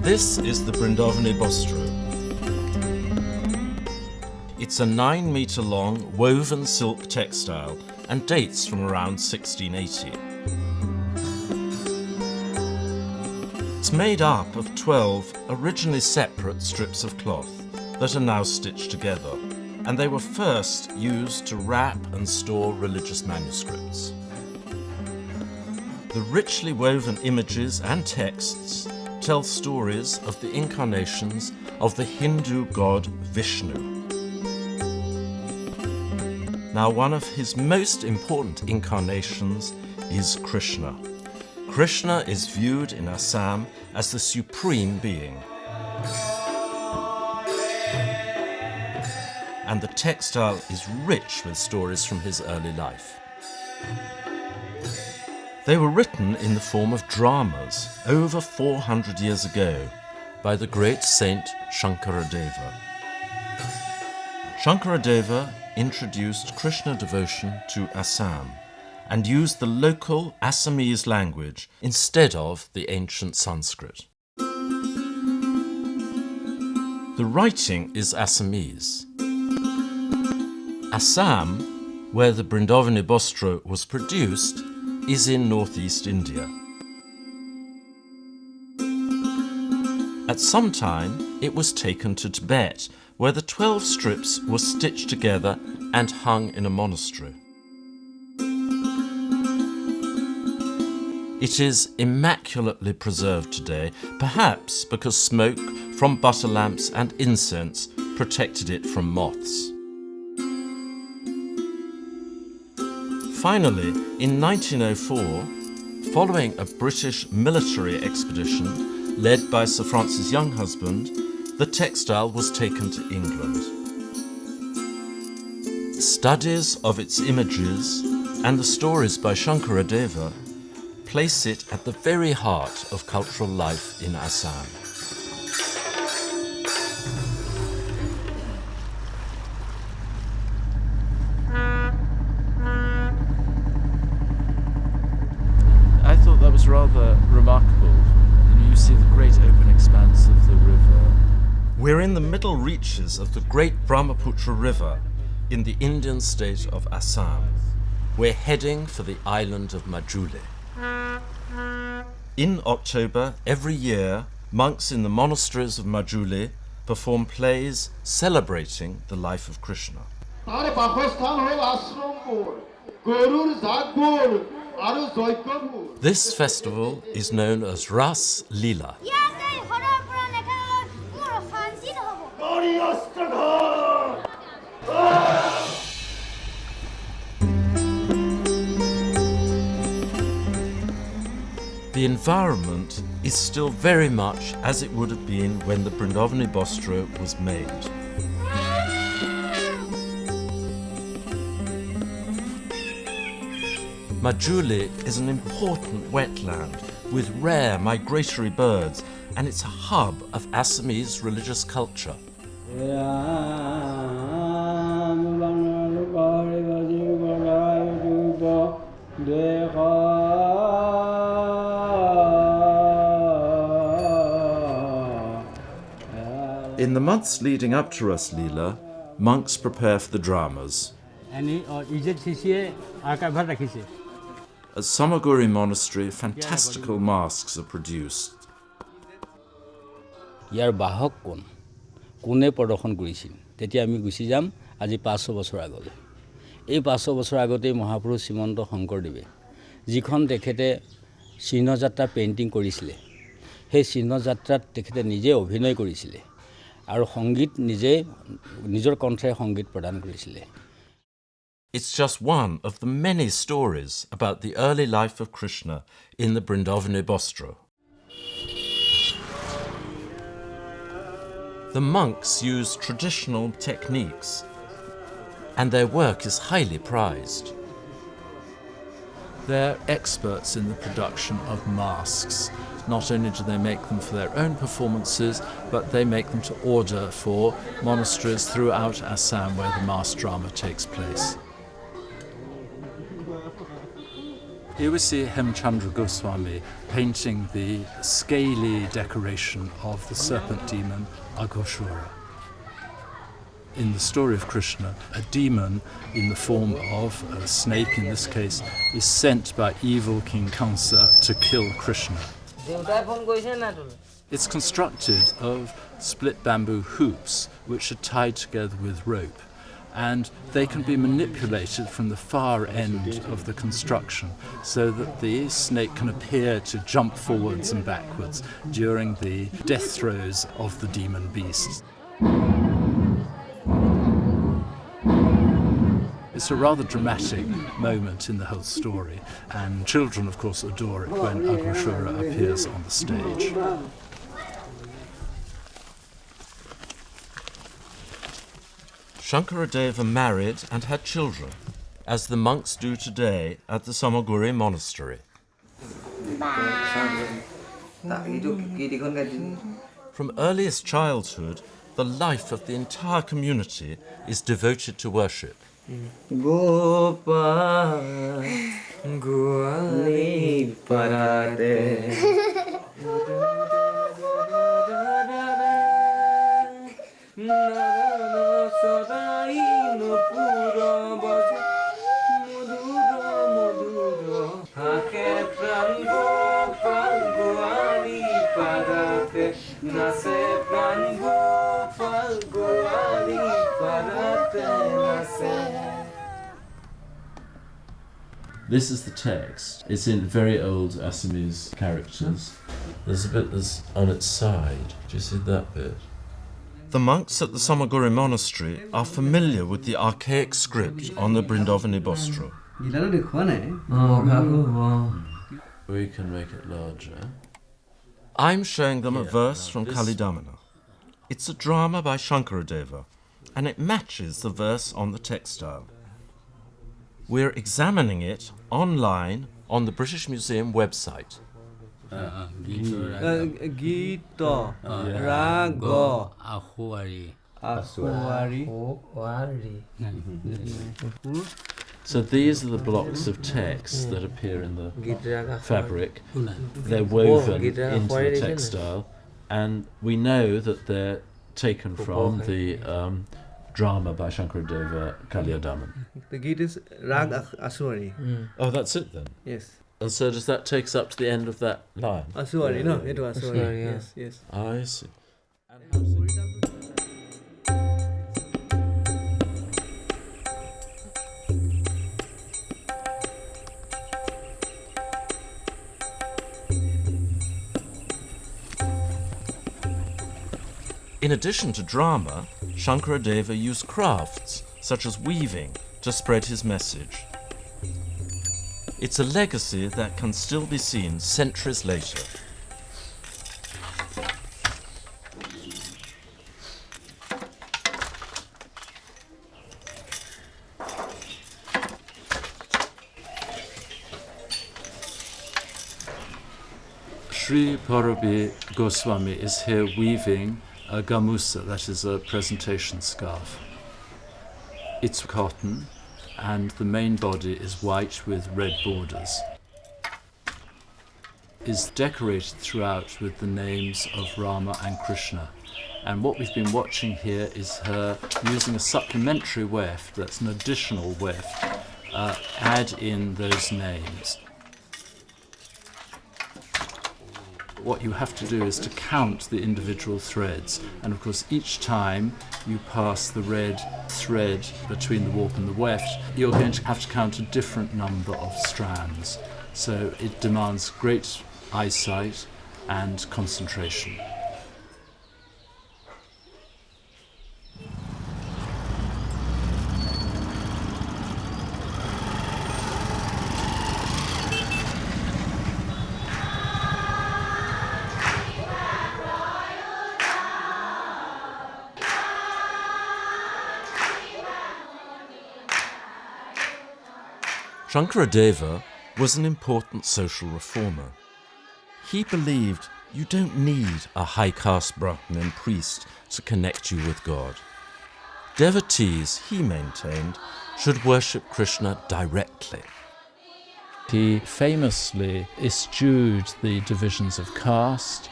This is the Vrindavani Vastra. It's a 9-metre long woven silk textile and dates from around 1680. It's made up of 12 originally separate strips of cloth that are now stitched together, and they were first used to wrap and store religious manuscripts. The richly woven images and texts tell stories of the incarnations of the Hindu god Vishnu. Now, one of his most important incarnations is Krishna. Krishna is viewed in Assam as the supreme being. And the textile is rich with stories from his early life. They were written in the form of dramas over 400 years ago by the great saint Shankaradeva. Shankaradeva introduced Krishna devotion to Assam and used the local Assamese language instead of the ancient Sanskrit. The writing is Assamese. Assam, where the Brindavani Vastra was produced, is in northeast India. At some time, it was taken to Tibet, where the 12 strips were stitched together and hung in a monastery. It is immaculately preserved today, perhaps because smoke from butter lamps and incense protected it from moths. Finally, in 1904, following a British military expedition led by Sir Francis Younghusband, the textile was taken to England. Studies of its images and the stories by Shankaradeva place it at the very heart of cultural life in Assam. I thought that was rather remarkable. You see the great open expanse of the river. We're in the middle reaches of the great Brahmaputra River in the Indian state of Assam. We're heading for the island of Majuli. In October every year, monks in the monasteries of Majuli perform plays celebrating the life of Krishna. This festival is known as Rasa Leela. The environment is still very much as it would have been when the Vrindavani Vastra was made. Majuli is an important wetland with rare migratory birds, and it's a hub of Assamese religious culture. In the months leading up to Rasa Leela, monks prepare for the dramas. At Samaguri Monastery, fantastical masks are produced. ইয়াৰ বাহক কোনে প্ৰদৰ্শন কৰিছিল তেতিয়া আমি গুছি যাম আজি 500 বছৰ আগলৈ এই 500 বছৰ আগতে মহাপুৰুষ শ্ৰীমন্ত শংকৰদেৱে যিখন তেখেতে চিহ্নযাত্ৰা পেইন্টিং কৰিছিল সেই চিহ্নযাত্ৰাত তেখেতে নিজে অভিনয় কৰিছিল আৰু সংগীত নিজে নিজৰ কণ্ঠৰে সংগীত প্ৰদান কৰিছিল It's just one of the many stories about the early life of Krishna in the Vrindavani Vastra. The monks use traditional techniques, and their work is highly prized. They're experts in the production of masks. Not only do they make them for their own performances, but they make them to order for monasteries throughout Assam where the mass drama takes place. Here we see Hemchandra Goswami painting the scaly decoration of the serpent demon Aghasura. In the story of Krishna, a demon in the form of a snake, in this case, is sent by evil King Kamsa to kill Krishna. It's constructed of split bamboo hoops which are tied together with rope, and they can be manipulated from the far end of the construction so that the snake can appear to jump forwards and backwards during the death throes of the demon beasts. It's a rather dramatic moment in the whole story, and children, of course, adore it when Aghasura appears on the stage. Shankaradeva married and had children, as the monks do today at the Samaguri monastery. From earliest childhood, the life of the entire community is devoted to worship. This is the text. It's in very old Assamese characters. There's a bit that's on its side. Do you see that bit? The monks at the Samaguri monastery are familiar with the archaic script on the Vrindavani Vastra. We can make it larger. I'm showing them a verse from Kalidamana. It's a drama by Shankaradeva, and it matches the verse on the textile. We're examining it online on the British Museum website. Gita, Raga, Ahwari. So these are the blocks of text that appear in the fabric. They're woven into the textile, and we know that they're taken from the drama by Shankaradeva, Kalyadaman. The Gita is Rag Aswari. Oh, that's it then? Yes. And so does that take us up to the end of that line? Aswari, no? It was Aswari. Yes, yes. I see. In addition to drama, Shankaradeva used crafts, such as weaving, to spread his message. It's a legacy that can still be seen centuries later. Sri Parabi Goswami is here weaving a gamusa, that is a presentation scarf. It's cotton, and the main body is white with red borders. Is decorated throughout with the names of Rama and Krishna. And what we've been watching here is her using a supplementary weft, that's an additional weft, add in those names. What you have to do is to count the individual threads, and of course each time you pass the red thread between the warp and the weft, you're going to have to count a different number of strands. So it demands great eyesight and concentration. Shankaradeva was an important social reformer. He believed you don't need a high-caste Brahmin priest to connect you with God. Devotees, he maintained, should worship Krishna directly. He famously eschewed the divisions of caste.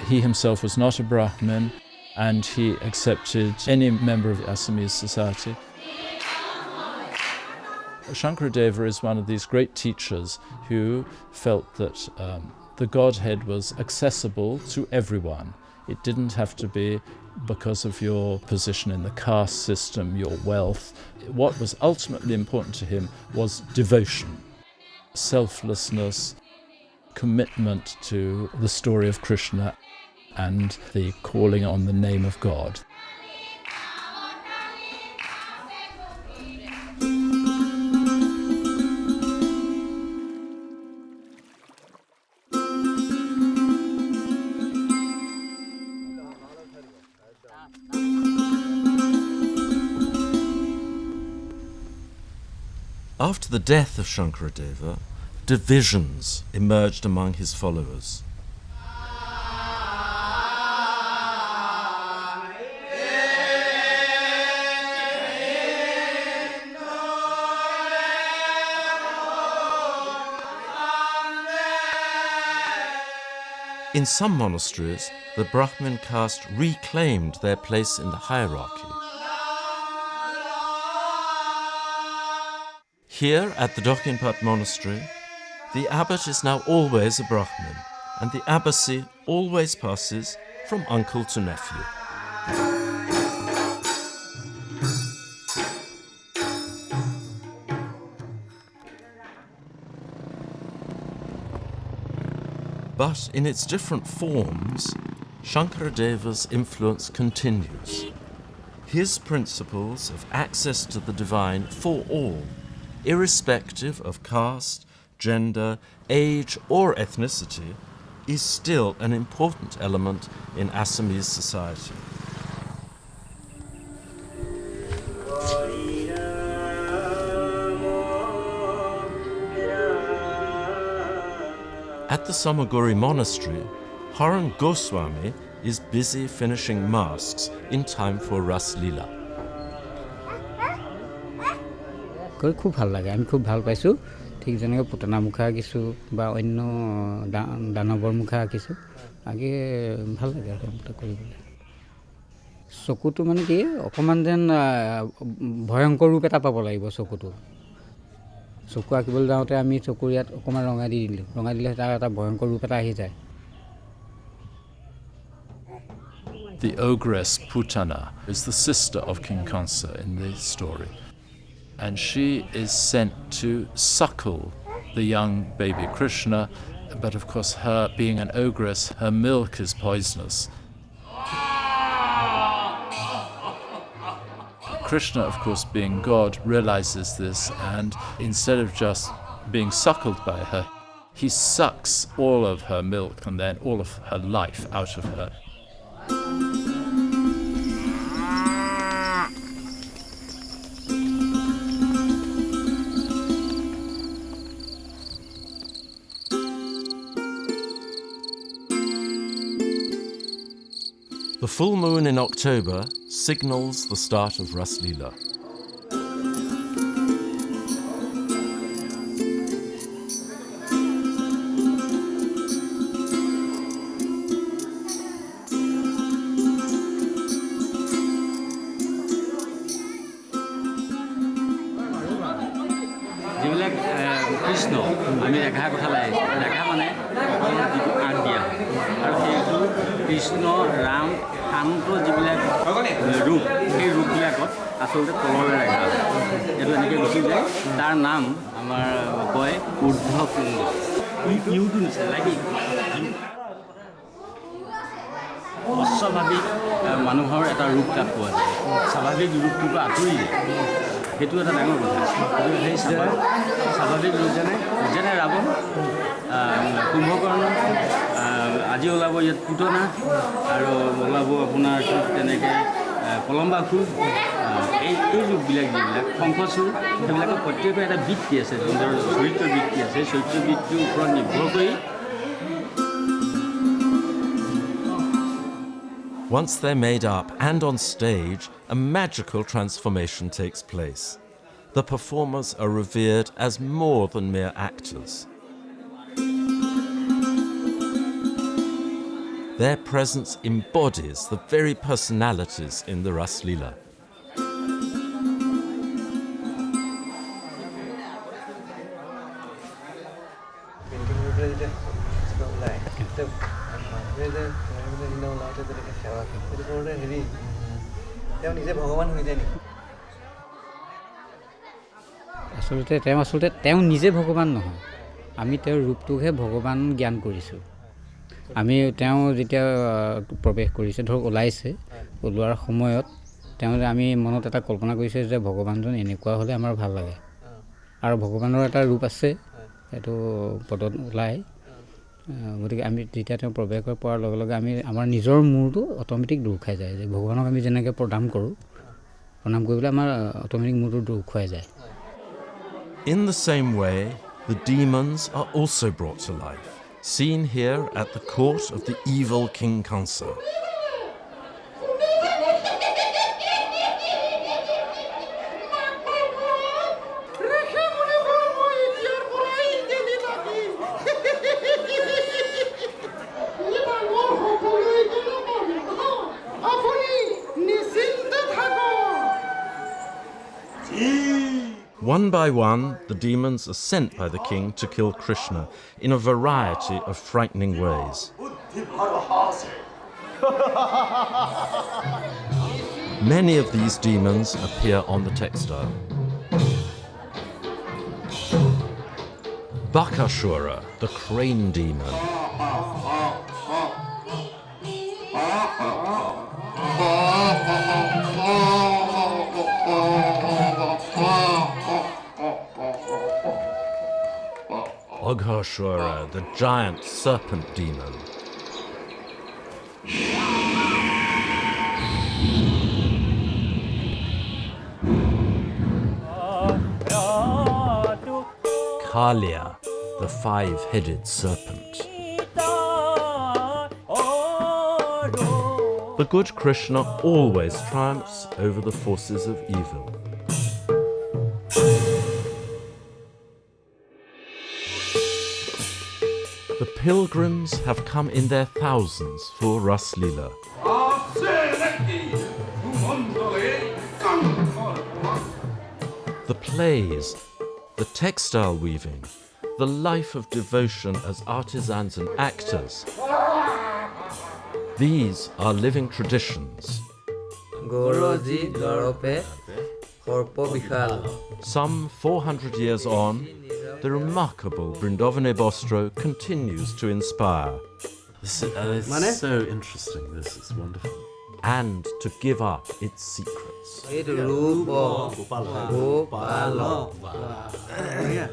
He himself was not a Brahmin, and he accepted any member of Assamese society. Shankaradeva is one of these great teachers who felt that the Godhead was accessible to everyone. It didn't have to be because of your position in the caste system, your wealth. What was ultimately important to him was devotion, selflessness, commitment to the story of Krishna and the calling on the name of God. After the death of Shankaradeva, divisions emerged among his followers. In some monasteries, the Brahmin caste reclaimed their place in the hierarchy. Here at the Dokhinpat monastery, the abbot is now always a Brahmin, and the abbacy always passes from uncle to nephew. But in its different forms, Shankaradeva's influence continues. His principles of access to the divine for all, irrespective of caste, gender, age, or ethnicity, is still an important element in Assamese society. At the Samaguri monastery, Haran Goswami is busy finishing masks in time for Rasa Leela. খুব ভাল লাগে আমি খুব ভাল পাইছোঁ ঠিক যেনেকৈ পুতনা মুখা আঁকিছোঁ বা অন্য দানৱৰ মুখা আঁকিছোঁ আগে ভাল লাগে আৰু কামটা কৰিবলৈ চকুটো মানে কি অকণমান যেন ভয়ংকৰ ৰূপ এটা পাব লাগিব চকুটো চকু আঁকিবলৈ যাওঁতে আমি চকুৰ ইয়াত অকণমান ৰঙা দি দিলোঁ ৰঙা দিলে তাৰ এটা ভয়ংকৰ ৰূপ এটা আহি যায় The ogress Putana is the sister of King Kansa in the story. And she is sent to suckle the young baby Krishna, but of course her being an ogress, her milk is poisonous. Krishna, of course, being God, realizes this, and instead of just being suckled by her, he sucks all of her milk and then all of her life out of her. The full moon in October signals the start of Rasa Leela. যিবিলাক কৃষ্ণ আমি দেখাৰ কথা লাগে দেখা মানে যিটো আগ দিয়া আৰু সেইটো কৃষ্ণ ৰাম শান্ত যিবিলাক ৰূপ সেই ৰূপবিলাকত আচলতে তললৈ দেখা এইটো এনেকৈ লিখি যায় তাৰ নাম আমাৰ কয় ঊৰ্ধ্ব কুণ্ড ইউটো নিচিনা লাগি অস্বাভাৱিক মানুহৰ এটা ৰূপ তাত পোৱা যায় স্বাভাৱিক ৰূপটোতো আঁতৰি যায় সেইটো এটা ডাঙৰ কথা সেই স্বাভাৱিক ৰূপ যেনে ৰাৱণ কুম্ভকৰ্ণ আজি ওলাব ইয়াত পুতনা আৰু ওলাব আপোনাৰ ঠিক তেনেকৈ পলম্বা ফুল এই ৰূপবিলাক যিবিলাক শংখচূড় সেইবিলাকৰ প্ৰত্যেকৰ এটা বৃত্তি আছে চৰিত্ৰ বৃত্তি আছে চৰিত্ৰ বৃত্তিৰ ওপৰত নিৰ্ভৰ কৰি Once they're made up and on stage, a magical transformation takes place. The performers are revered as more than mere actors. Their presence embodies the very personalities in the Rasa Leela. আচলতে তেওঁ নিজে ভগৱান নহয় আমি তেওঁৰ ৰূপটোকহে ভগৱান জ্ঞান কৰিছোঁ আমি তেওঁ যেতিয়া প্ৰৱেশ কৰিছে ধৰক ওলাইছে ওলোৱাৰ সময়ত তেওঁ আমি মনত এটা কল্পনা কৰিছে যে ভগৱানজন এনেকুৱা হ'লে আমাৰ ভাল লাগে আৰু ভগৱানৰ এটা ৰূপ আছে এইটো পদত ওলাই গতিকে আমি যেতিয়া তেওঁ প্ৰৱেশ কৰাৰ লগে লগে আমি আমাৰ নিজৰ মূৰটো অট'মেটিক দূৰ খাই যায় যে ভগৱানক আমি যেনেকৈ প্ৰণাম কৰিবলৈ আমাৰ অট'মেটিক মূৰটো দূৰ খাই যায় In the same way, the demons are also brought to life, seen here at the court of the evil King Kansa. One by one, the demons are sent by the king to kill Krishna in a variety of frightening ways. Many of these demons appear on the textile. Bakashura, the crane demon. Aghashura, the giant serpent demon. Kalia, the five-headed serpent. The good Krishna always triumphs over the forces of evil. The pilgrims have come in their thousands for Rasa Leela. The plays, the textile weaving, the life of devotion as artisans and actors. These are living traditions. Some 400 years on, the remarkable Vrindavani Vastra continues to inspire. This is so interesting. This is wonderful. And to give up its secrets. Yeah.